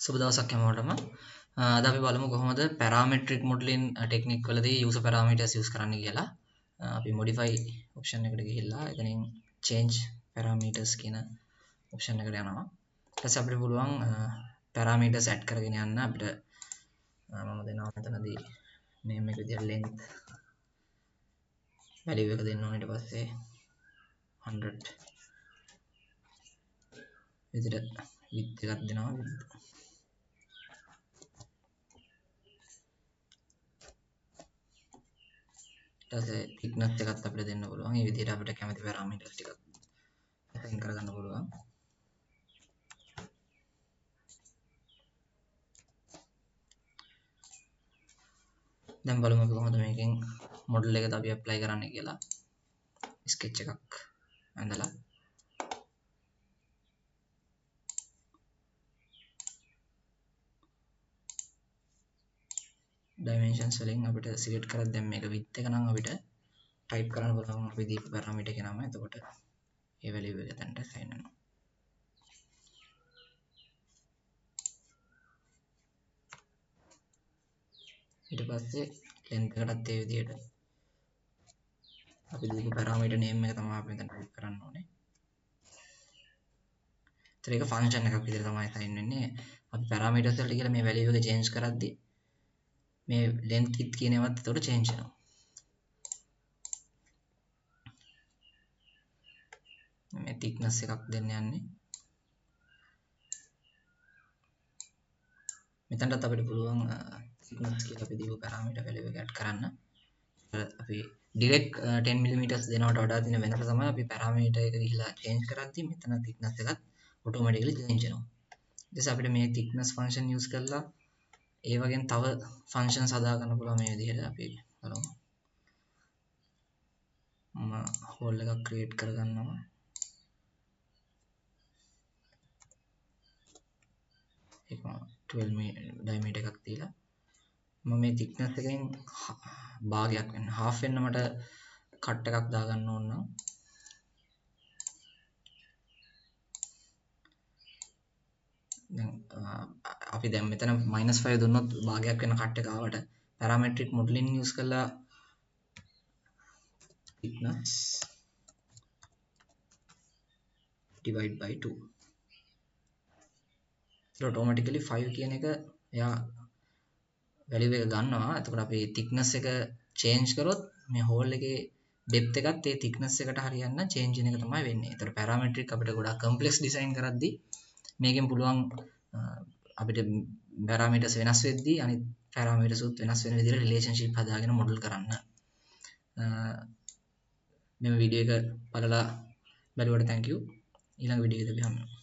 සුබ දවසක් හැමෝටම. අද අපි බලමු කොහොමද පැරාමෙට්‍රික් මොඩලින් ටෙක්නික් වලදී යූසර් පැරාමීටර්ස් යූස් කරන්න කියලා. අපි modify option එකට ගිහිල්ලා එතනින් change parameters කියන option එකට යනවා. ඊට පස්සේ අපිට පුළුවන් parameters add කරගෙන යන්න. අපිට මම දෙනවා මෙතනදී name එක විදියට length value එක දෙන්න ඕනේ. ඊට පස්සේ 100 විදියට width එකක් දෙනවා. thickness එකත් අපිට දෙන්න පුළුවන්. මේ විදිහට අපිට කැමති parameters ටිකක් assign කරගන්න පුළුවන්. දැන් බලමු අපි කොහොමද මේකෙන් model එකට අපි apply කරන්න කියලා. sketch එකක් ඇඳලා dimensions වලින් අපිට select කරලා දැන් මේක width එක නම් අපිට type කරන්න පුළුවන් අපි දීපු parameter එකේ නම. එතකොට ඒ value එක දැන්ට assign වෙනවා. ඊට පස්සේ length එකටත් ඒ විදිහට අපි දීපු parameter name එක තමයි අපි මෙතන type කරන්න ඕනේ. ඒතර ඒක function එකක් විදිහට තමයි assign වෙන්නේ. අපි parameters වලට කියලා මේ value එක change කරද්දී මේ length width කියන ඒවාත් එතකොට change වෙනවා. මේ thickness එකක් දෙන්න යන්නේ. මෙතනටත් අපිට පුළුවන් thickness කියලා අපි දීපු parameter value එක add කරන්න. අපි direct 10 mm දෙනවට වඩා තියෙන වෙනස තමයි අපි parameter එක ගිහිලා change කරද්දී මෙතන thickness එකත් automatically change වෙනවා. ඊට පස්සේ අපිට මේ thickness function use කරලා ඒ වගේම තව functions හදා ගන්න පුළුවන් මේ විදිහට. අපි බලමු. මම hole එකක් create කරගන්නවා. ඒක 12 diameter එකක් තියලා මම මේ thickness එකෙන් භාගයක් වෙන්න half වෙන්න මට cut එකක් දා ගන්න ඕන නම් දැන් අපි දැන් මෙතන -5 දුන්නොත් භාගයක් වෙන cut එක ආවට parametric modeling use කරලා thickness divide by 2 so automatically 5 කියන එක එයා value එක ගන්නවා. එතකොට අපි thickness එක change කරොත් මේ hole එකේ depth එකත් ඒ thickness එකට හරියන්න change වෙන එක තමයි වෙන්නේ. එතකොට parametric අපිට ගොඩාක් complex design කරද්දී මේකෙන් පුළුවන් අපිට parameters වෙනස් වෙද්දී අනිත් parameters උත් වෙනස් වෙන විදිහට relationship හදාගෙන model කරන්න. මේ වීඩියෝ එක බලලා බැලුවට thank you. ඊළඟ වීඩියෝ එකදී අපි හමු.